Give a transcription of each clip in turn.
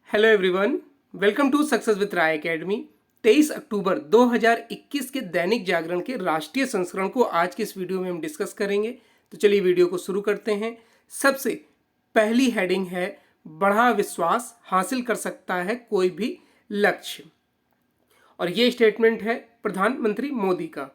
Hello everyone, welcome to success with Rai academy. 23 अक्टूबर 2021 के दैनिक जागरण के राष्ट्रीय संस्करण को आज के इस वीडियो में हम डिस्कस करेंगे। तो चलिए वीडियो को शुरू करते हैं। सबसे पहली हेडिंग है, बढ़ा विश्वास, हासिल कर सकता है कोई भी लक्ष्य। और ये स्टेटमेंट है प्रधानमंत्री मोदी का।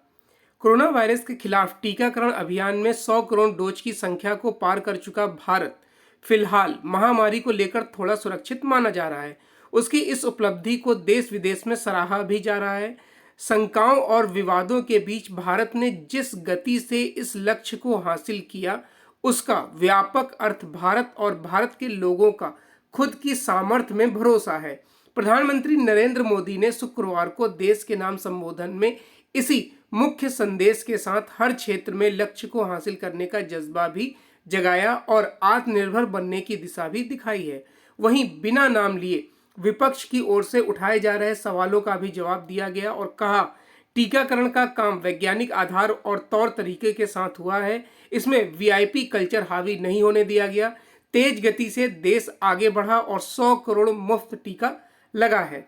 कोरोना वायरस के खिलाफ टीकाकरण अभियान में 100 करोड़ डोज की संख्या को पार कर चुका भारत फिलहाल महामारी को लेकर थोड़ा सुरक्षित माना जा रहा है। उसकी इस उपलब्धि को देश विदेश में सराहा भी जा रहा है। शंकाओं और विवादों के बीच भारत ने जिस गति से इस लक्ष्य को हासिल किया, उसका व्यापक अर्थ भारत और भारत के लोगों का खुद की सामर्थ्य में भरोसा है। प्रधानमंत्री नरेंद्र मोदी ने शुक्रवार को देश के नाम संबोधन में इसी मुख्य संदेश के साथ हर क्षेत्र में लक्ष्य को हासिल करने का जज्बा भी जगाया और आत्मनिर्भर बनने की दिशा भी दिखाई है। वहीं बिना नाम लिए विपक्ष की ओर से उठाए जा रहे सवालों का भी जवाब दिया गया और कहा, टीकाकरण का काम वैज्ञानिक आधार और तौर तरीके के साथ हुआ है। इसमें वीआईपी कल्चर हावी नहीं होने दिया गया। तेज गति से देश आगे बढ़ा और 100 करोड़ मुफ्त टीका लगा है।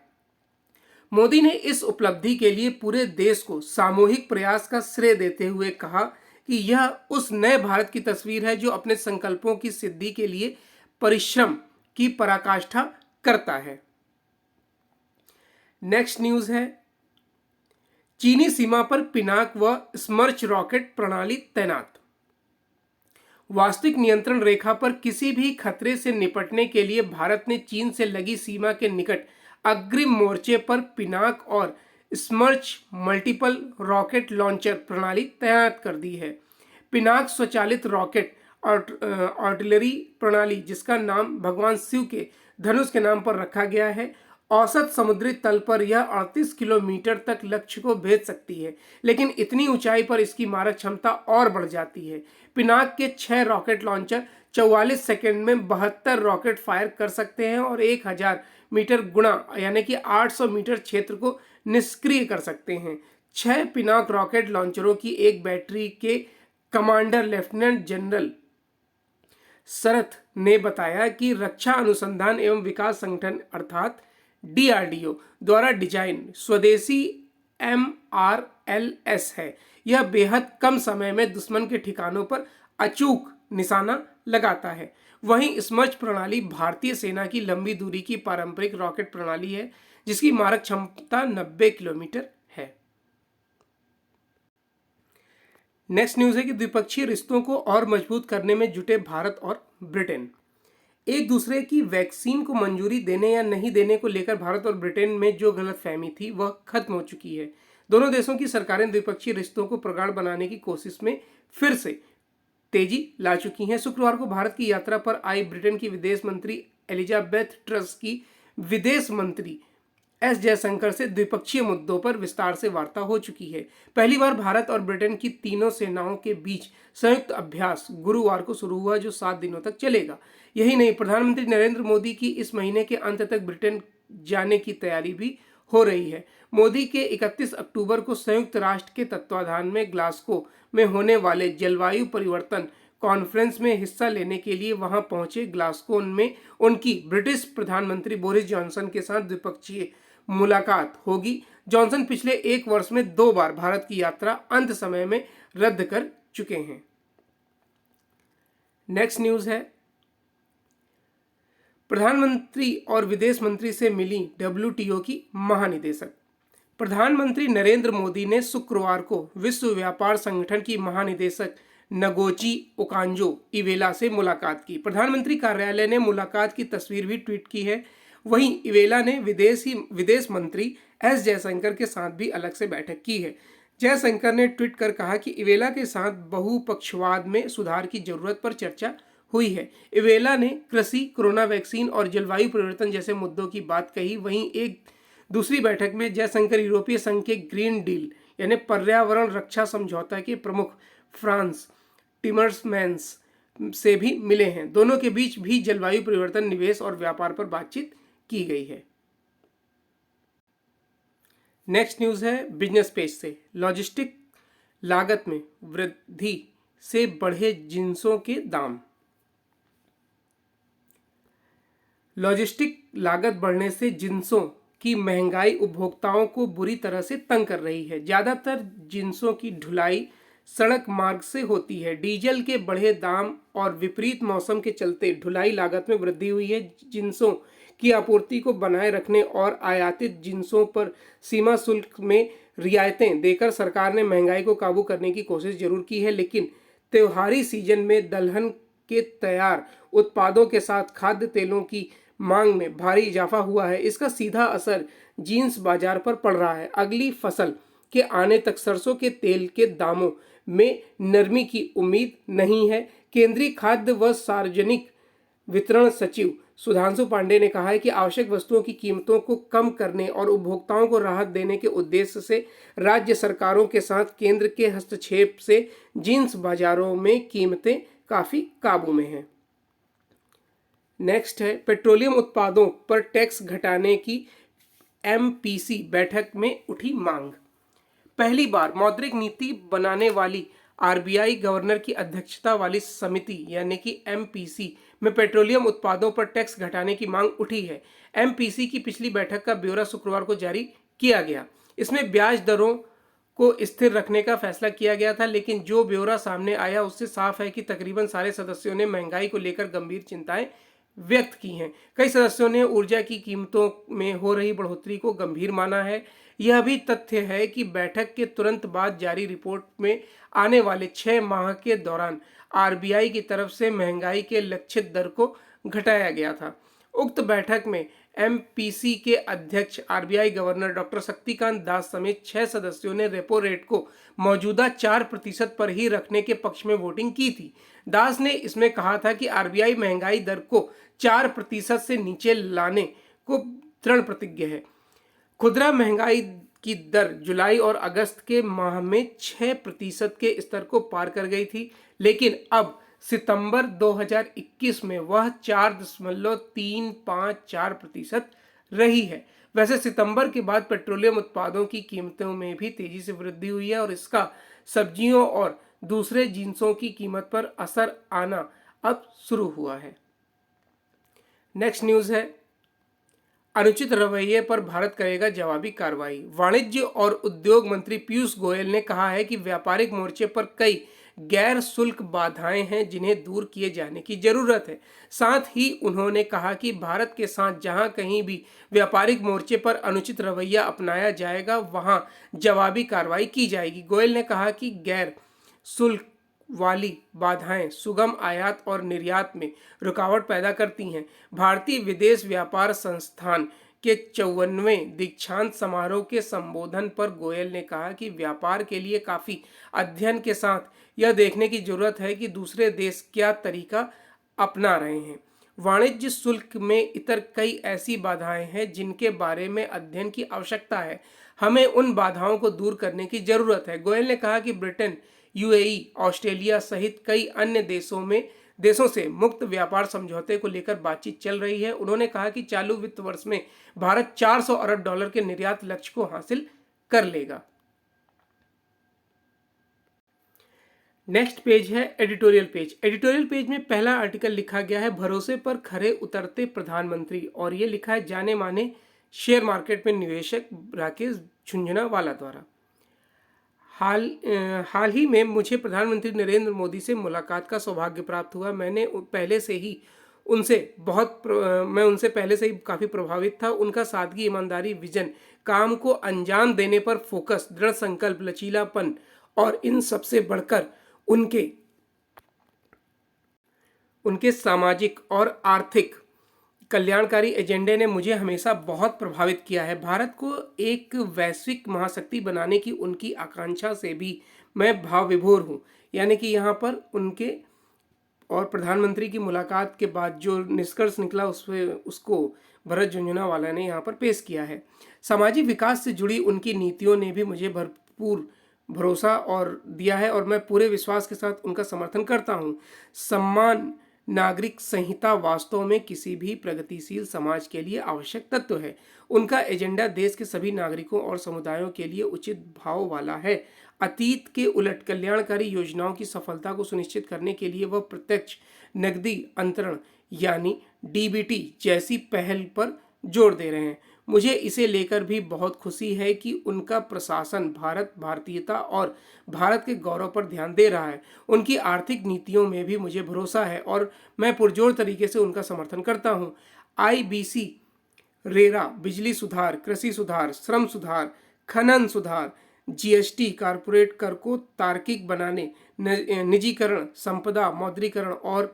मोदी ने इस उपलब्धि के लिए पूरे देश को सामूहिक प्रयास का श्रेय देते हुए कहा कि यह उस नए भारत की तस्वीर है जो अपने संकल्पों की सिद्धि के लिए परिश्रम की पराकाष्ठा करता है। नेक्स्ट न्यूज है, चीनी सीमा पर पिनाक व स्मर्च रॉकेट प्रणाली तैनात। वास्तविक नियंत्रण रेखा पर किसी भी खतरे से निपटने के लिए भारत ने चीन से लगी सीमा के निकट अग्रिम मोर्चे पर पिनाक और स्मर्च मल्टीपल रॉकेट लॉन्चर प्रणाली तैनात कर दी है। पिनाक स्वचालित रॉकेट आर्टिलरी प्रणाली, जिसका नाम भगवान शिव के धनुष के नाम पर रखा गया है, औसत समुद्री तल पर यह 38 किलोमीटर तक लक्ष्य को भेज सकती है, लेकिन इतनी ऊंचाई पर इसकी मारक क्षमता और बढ़ जाती है। पिनाक के 6 रॉकेट लॉन्चर 44 सेकंड में 72 रॉकेट फायर कर सकते हैं और 1000 मीटर गुणा यानी कि 800 मीटर क्षेत्र को निष्क्रिय कर सकते हैं। 6 पिनाक रॉकेट लॉन्चरों की एक बैटरी के कमांडर लेफ्टिनेंट जनरल शरथ ने बताया कि रक्षा अनुसंधान एवं विकास संगठन अर्थात डीआरडीओ द्वारा डिजाइन स्वदेशी MRLS है। यह बेहद कम समय में दुश्मन के ठिकानों पर अचूक निशाना लगाता है। वहीं स्मर्च प्रणाली भारतीय सेना की लंबी दूरी की पारंपरिक रॉकेट प्रणाली है, जिसकी मारक क्षमता 90 किलोमीटर है। नेक्स्ट न्यूज है कि द्विपक्षीय रिश्तों को और मजबूत करने में जुटे भारत और ब्रिटेन। एक दूसरे की वैक्सीन को मंजूरी देने या नहीं देने को लेकर भारत और ब्रिटेन में जो गलतफहमी थी वह खत्म हो चुकी है। दोनों देशों की सरकारें द्विपक्षीय रिश्तों को प्रगाढ़ बनाने की कोशिश में फिर से तेजी ला चुकी हैं। शुक्रवार को भारत की यात्रा पर आई ब्रिटेन की विदेश मंत्री एलिजाबेथ ट्रस की विदेश मंत्री एस जयशंकर से द्विपक्षीय मुद्दों पर विस्तार से वार्ता हो चुकी है। पहली बार भारत और ब्रिटेन की तीनों सेनाओं के बीच संयुक्त अभ्यास गुरुवार को शुरू हुआ, जो 7 दिनों तक चलेगा। यही नहीं, प्रधानमंत्री नरेंद्र मोदी की इस महीने के अंत तक ब्रिटेन जाने की तैयारी भी हो रही है। मोदी के 31 अक्टूबर को संयुक्त राष्ट्र के तत्वाधान में ग्लासगो में होने वाले जलवायु परिवर्तन कॉन्फ्रेंस में हिस्सा लेने के लिए वहां पहुंचे ग्लासगो में उनकी ब्रिटिश प्रधानमंत्री बोरिस जॉनसन के साथ द्विपक्षीय मुलाकात होगी। जॉनसन पिछले 1 वर्ष में 2 बार भारत की यात्रा अंत समय में रद्द कर चुके हैं। नेक्स्ट न्यूज है, प्रधानमंत्री और विदेश मंत्री से मिली WTO की महानिदेशक। प्रधानमंत्री नरेंद्र मोदी ने शुक्रवार को विश्व व्यापार संगठन की महानिदेशक नगोची ओकांजो-इवेला से मुलाकात की। प्रधानमंत्री कार्यालय ने मुलाकात की तस्वीर भी ट्वीट की है। वहीं इवेला ने विदेश मंत्री एस जयशंकर के साथ भी अलग से बैठक की है। जयशंकर ने ट्वीट कर कहा कि इवेला के साथ बहुपक्षवाद में सुधार की जरूरत पर चर्चा हुई है। इवेला ने कृषि, कोरोना वैक्सीन और जलवायु परिवर्तन जैसे मुद्दों की बात कही। वहीं एक दूसरी बैठक में जयशंकर यूरोपीय संघ के ग्रीन डील यानी पर्यावरण रक्षा समझौता के प्रमुख फ्रांस टिमरमैन्स से भी मिले हैं। दोनों के बीच भी जलवायु परिवर्तन, निवेश और व्यापार पर बातचीत की गई है। नेक्स्ट न्यूज है बिजनेस पेज से, लॉजिस्टिक लागत में वृद्धि से बढ़े जिंसों के दाम। लॉजिस्टिक लागत बढ़ने से जिंसों की महंगाई उपभोक्ताओं को बुरी तरह से तंग कर रही है। ज़्यादातर जिंसों की ढुलाई सड़क मार्ग से होती है। डीजल के बढ़े दाम और विपरीत मौसम के चलते ढुलाई लागत में वृद्धि हुई है। जिंसों की आपूर्ति को बनाए रखने और आयातित जिंसों पर सीमा शुल्क में रियायतें देकर सरकार ने महंगाई को काबू करने की कोशिश जरूर की है, लेकिन त्योहारी सीजन में दलहन के तैयार उत्पादों के साथ खाद्य तेलों की मांग में भारी इजाफा हुआ है। इसका सीधा असर जींस बाजार पर पड़ रहा है। अगली फसल के आने तक सरसों के तेल के दामों में नरमी की उम्मीद नहीं है। केंद्रीय खाद्य व सार्वजनिक वितरण सचिव सुधांशु पांडे ने कहा है कि आवश्यक वस्तुओं की कीमतों को कम करने और उपभोक्ताओं को राहत देने के उद्देश्य से राज्य सरकारों के साथ केंद्र के हस्तक्षेप से जींस बाजारों में कीमतें काफ़ी काबू में हैं। नेक्स्ट है पेट्रोलियम उत्पादों पर टैक्स घटाने की एमपीसी बैठक में उठी मांग। पहली बार मौद्रिक नीति बनाने वाली आरबीआई गवर्नर की अध्यक्षता वाली समिति यानी कि एमपीसी में पेट्रोलियम उत्पादों पर टैक्स घटाने की मांग उठी है। एमपीसी की पिछली बैठक का ब्यौरा शुक्रवार को जारी किया गया। इसमें ब्याज दरों को स्थिर रखने का फैसला किया गया था, लेकिन जो ब्यौरा सामने आया उससे साफ है कि तकरीबन सारे सदस्यों ने महंगाई को लेकर गंभीर चिंताएं व्यक्त की हैं। कई सदस्यों ने ऊर्जा की कीमतों में हो रही बढ़ोतरी को गंभीर माना है। यह भी तथ्य है कि बैठक के तुरंत बाद जारी रिपोर्ट में आने वाले 6 माह के दौरान आरबीआई की तरफ से महंगाई के लक्षित दर को घटाया गया था। उक्त बैठक में एमपीसी के अध्यक्ष RBI governor doctor Shaktikanta Das समेत 6 सदस्यों ने रेपो रेट को मौजूदा 4% पर ही रखने के पक्ष में वोटिंग की थी। दास ने इसमें कहा था कि आरबीआई महंगाई दर को 4% से नीचे लाने को दृढ़ प्रतिज्ञ है। खुदरा महंगाई की दर जुलाई और अगस्त के माह में 6% के स्तर को पार कर गई थी, लेकिन अब सितंबर 2021 में वह 4.354% रही है। वैसे सितंबर के बाद पेट्रोलियम उत्पादों की कीमतों में भी तेजी से वृद्धि हुई है और इसका सब्जियों और दूसरे जिंसों की कीमत पर असर आना अब शुरू हुआ है। नेक्स्ट न्यूज़ है अनुचित रवैये पर भारत करेगा जवाबी कार्रवाई। वाणिज्य और उद्योग मंत्री पीयूष गोयल ने कहा है कि व्यापारिक मोर्चे पर कई गैर शुल्क बाधाएं हैं जिन्हें दूर किए जाने की जरूरत है। साथ ही उन्होंने कहा कि भारत के साथ जहां कहीं भी व्यापारिक मोर्चे पर अनुचित रवैया अपनाया जाएगा वहां जवाबी कार्रवाई की जाएगी। गोयल ने कहा कि गैर शुल्क वाली बाधाएं सुगम आयात और निर्यात में रुकावट पैदा करती हैं। भारतीय विदेश व्यापार संस्थान के 54वें दीक्षांत समारोह के संबोधन पर गोयल ने कहा कि व्यापार के लिए काफ़ी अध्ययन के साथ यह देखने की जरूरत है कि दूसरे देश क्या तरीका अपना रहे हैं। वाणिज्य शुल्क में इतर कई ऐसी बाधाएं हैं जिनके बारे में अध्ययन की आवश्यकता है। हमें उन बाधाओं को दूर करने की जरूरत है। गोयल ने कहा कि ब्रिटेन, यूएई, ऑस्ट्रेलिया सहित कई अन्य देशों से मुक्त व्यापार समझौते को लेकर बातचीत चल रही है। उन्होंने कहा कि चालू वित्त वर्ष में भारत 400 अरब डॉलर के निर्यात लक्ष्य को हासिल कर लेगा। नेक्स्ट पेज है एडिटोरियल पेज। एडिटोरियल पेज में पहला आर्टिकल लिखा गया है भरोसे पर खरे उतरते प्रधानमंत्री, और ये लिखा है जाने माने शेयर मार्केट में निवेशक राकेश झुंझुनवाला द्वारा। हाल ही में मुझे प्रधानमंत्री नरेंद्र मोदी से मुलाकात का सौभाग्य प्राप्त हुआ। मैं उनसे पहले से ही काफ़ी प्रभावित था। उनका सादगी, ईमानदारी, विजन, काम को अंजाम देने पर फोकस, दृढ़ संकल्प, लचीलापन और इन सबसे बढ़कर उनके सामाजिक और आर्थिक कल्याणकारी एजेंडे ने मुझे हमेशा बहुत प्रभावित किया है। भारत को एक वैश्विक महाशक्ति बनाने की उनकी आकांक्षा से भी मैं भाव विभोर हूँ। यानी कि यहाँ पर उनके और प्रधानमंत्री की मुलाकात के बाद जो निष्कर्ष निकला उसको भरत झुंझुनवाला ने यहाँ पर पेश किया है। सामाजिक विकास से जुड़ी उनकी नीतियों ने भी मुझे भरपूर भरोसा और दिया है और मैं पूरे विश्वास के साथ उनका समर्थन करता हूँ। सम्मान नागरिक संहिता वास्तव में किसी भी प्रगतिशील समाज के लिए आवश्यक तत्व है। उनका एजेंडा देश के सभी नागरिकों और समुदायों के लिए उचित भाव वाला है। अतीत के उलट कल्याणकारी योजनाओं की सफलता को सुनिश्चित करने के लिए वह प्रत्यक्ष नकदी अंतरण यानी डीबीटी जैसी पहल पर जोर दे रहे हैं। मुझे इसे लेकर भी बहुत खुशी है कि उनका प्रशासन भारत, भारतीयता और भारत के गौरव पर ध्यान दे रहा है। उनकी आर्थिक नीतियों में भी मुझे भरोसा है और मैं पुरजोर तरीके से उनका समर्थन करता हूं। आईबीसी, रेरा, बिजली सुधार, कृषि सुधार, श्रम सुधार, खनन सुधार, जीएसटी, कारपोरेट कर को तार्किक बनाने, निजीकरण, संपदा, मौद्रीकरण और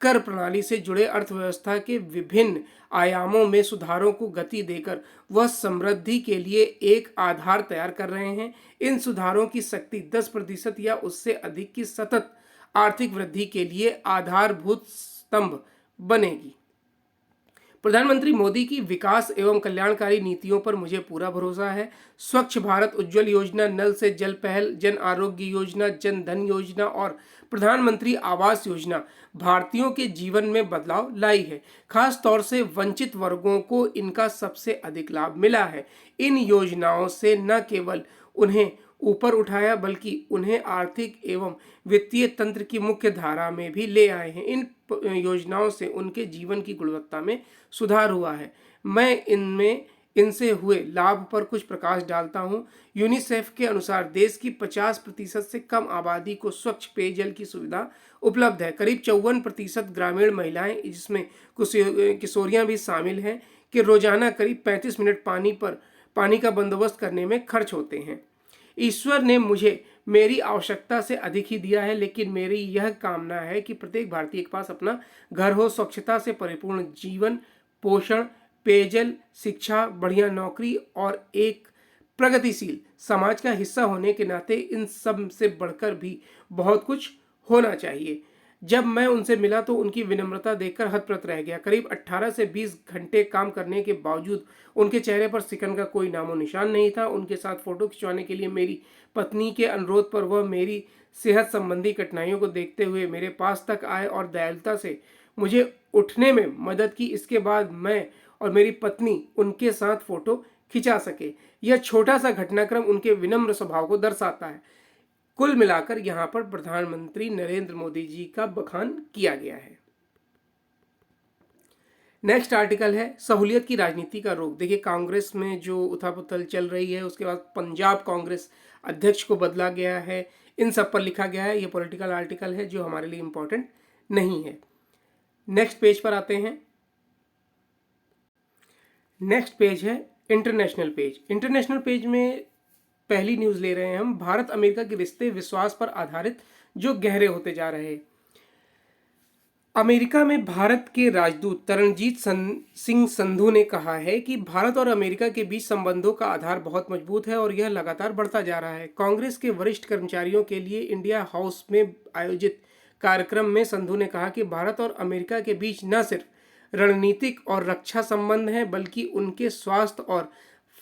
कर प्रणाली से जुड़े अर्थव्यवस्था के विभिन्न आयामों में सुधारों को गति देकर वह समृद्धि के लिए एक आधार तैयार कर रहे हैं। इन सुधारों की शक्ति 10% या उससे अधिक की सतत आर्थिक वृद्धि के लिए आधारभूत स्तंभ बनेगी। प्रधानमंत्री मोदी की विकास एवं कल्याणकारी नीतियों पर मुझे पूरा भरोसा है। स्वच्छ भारत, उज्ज्वल योजना, नल से जल पहल, जन आरोग्य योजना, जन धन योजना और प्रधानमंत्री आवास योजना भारतीयों के जीवन में बदलाव लाई है। खास तौर से वंचित वर्गों को इनका सबसे अधिक लाभ मिला है। इन योजनाओं से न केवल उन्हें ऊपर उठाया बल्कि उन्हें आर्थिक एवं वित्तीय तंत्र की मुख्य धारा में भी ले आए हैं। इन योजनाओं से उनके जीवन की गुणवत्ता में सुधार हुआ है। मैं इनसे हुए लाभ पर कुछ प्रकाश डालता हूं। यूनिसेफ के अनुसार देश की 50% से कम आबादी को स्वच्छ पेयजल की सुविधा उपलब्ध है। करीब 54% ग्रामीण महिलाएं, जिसमें किशोरियां भी शामिल हैं, कि रोजाना करीब 35 मिनट पानी का बंदोबस्त करने में खर्च होते हैं। ईश्वर ने मुझे मेरी आवश्यकता से अधिक ही दिया है, लेकिन मेरी यह कामना है कि प्रत्येक भारतीय के पास अपना घर हो, स्वच्छता से परिपूर्ण जीवन, पोषण, पेयजल, शिक्षा, बढ़िया नौकरी और एक प्रगतिशील समाज का हिस्सा होने के नाते इन सब से बढ़कर भी बहुत कुछ होना चाहिए। जब मैं उनसे मिला तो उनकी विनम्रता देखकर हतप्रत रह गया। करीब 18 से 20 घंटे काम करने के बावजूद उनके चेहरे पर सिकन का कोई नामो निशान नहीं था। उनके साथ फोटो खिंचवाने के लिए मेरी पत्नी के अनुरोध पर वह मेरी सेहत संबंधी कठिनाइयों को देखते हुए मेरे पास तक आए और दयालुता से मुझे उठने में मदद की। इसके बाद मैं और मेरी पत्नी उनके साथ फोटो खिंचा सके। यह छोटा सा घटनाक्रम उनके विनम्र स्वभाव को दर्शाता है। कुल मिलाकर यहाँ पर प्रधानमंत्री नरेंद्र मोदी जी का बखान किया गया है। नेक्स्ट आर्टिकल है सहूलियत की राजनीति का रोग। देखिए, कांग्रेस में जो उथल-पुथल चल रही है, उसके बाद पंजाब कांग्रेस अध्यक्ष को बदला गया है, इन सब पर लिखा गया है। ये पॉलिटिकल आर्टिकल है जो हमारे लिए इंपॉर्टेंट नहीं है। नेक्स्ट पेज पर आते हैं। नेक्स्ट पेज है इंटरनेशनल पेज। इंटरनेशनल पेज में पहली न्यूज ले रहे हैं हम। भारत अमेरिका के रिश्ते विश्वास पर आधारित जो गहरे होते जा रहे हैं। अमेरिका में भारत के राजदूत तरनजीत सिंह संधू ने कहा है कि भारत और अमेरिका के बीच संबंधों का आधार बहुत मजबूत है और यह लगातार बढ़ता जा रहा है। कांग्रेस के वरिष्ठ कर्मचारियों के लिए इंडिया हाउस में आयोजित कार्यक्रम में संधू ने कहा कि भारत और अमेरिका के बीच न सिर्फ रणनीतिक और रक्षा संबंध हैं, बल्कि उनके स्वास्थ्य और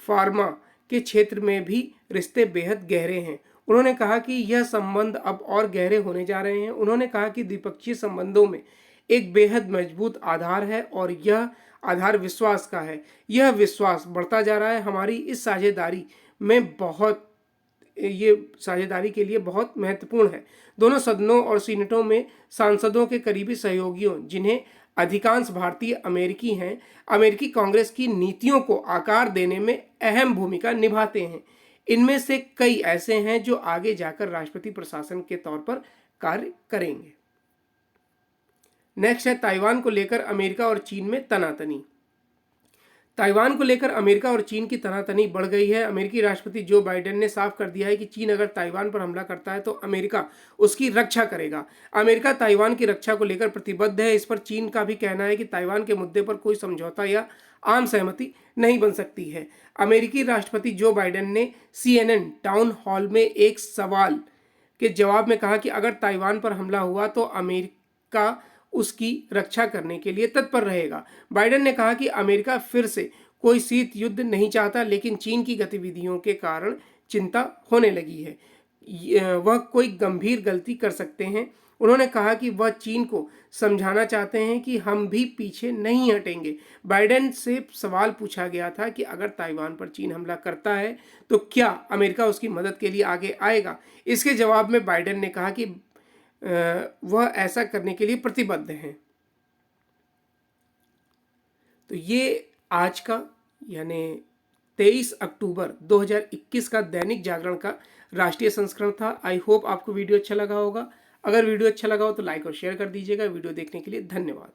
फार्मा के क्षेत्र में भी रिश्ते बेहद गहरे हैं। उन्होंने कहा कि यह संबंध अब और गहरे होने जा रहे हैं। उन्होंने कहा कि द्विपक्षीय संबंधों में एक बेहद मजबूत आधार है और यह आधार विश्वास का है। यह विश्वास बढ़ता जा रहा है। हमारी इस साझेदारी के लिए बहुत महत्वपूर्ण है। दोनों सदनों और सीनेटों में सांसदों के करीबी सहयोगियों, जिन्हें अधिकांश भारतीय अमेरिकी हैं, अमेरिकी कांग्रेस की नीतियों को आकार देने में अहम भूमिका निभाते हैं। इनमें से कई ऐसे हैं जो आगे जाकर राष्ट्रपति प्रशासन के तौर पर कार्य करेंगे। नेक्स्ट है ताइवान को लेकर अमेरिका और चीन में तनातनी। ताइवान को लेकर अमेरिका और चीन की तनातनी बढ़ गई है। अमेरिकी राष्ट्रपति जो बाइडेन ने साफ कर दिया है कि चीन अगर ताइवान पर हमला करता है तो अमेरिका उसकी रक्षा करेगा। अमेरिका ताइवान की रक्षा को लेकर प्रतिबद्ध है। इस पर चीन का भी कहना है कि ताइवान के मुद्दे पर कोई समझौता या आम सहमति नहीं बन सकती है। अमेरिकी राष्ट्रपति जो बाइडेन ने CNN टाउन हॉल में एक सवाल के जवाब में कहा कि अगर ताइवान पर हमला हुआ तो अमेरिका उसकी रक्षा करने के लिए तत्पर रहेगा। बाइडेन ने कहा कि अमेरिका फिर से कोई शीत युद्ध नहीं चाहता, लेकिन चीन की गतिविधियों के कारण चिंता होने लगी है। वह कोई गंभीर गलती कर सकते हैं। उन्होंने कहा कि वह चीन को समझाना चाहते हैं कि हम भी पीछे नहीं हटेंगे। बाइडेन से सवाल पूछा गया था कि अगर ताइवान पर चीन हमला करता है तो क्या अमेरिका उसकी मदद के लिए आगे आएगा। इसके जवाब में बाइडेन ने कहा कि वह ऐसा करने के लिए प्रतिबद्ध हैं। तो ये आज का यानी 23 अक्टूबर 2021 का दैनिक जागरण का राष्ट्रीय संस्करण था। आई होप आपको वीडियो अच्छा लगा होगा। अगर वीडियो अच्छा लगा हो तो लाइक और शेयर कर दीजिएगा। वीडियो देखने के लिए धन्यवाद।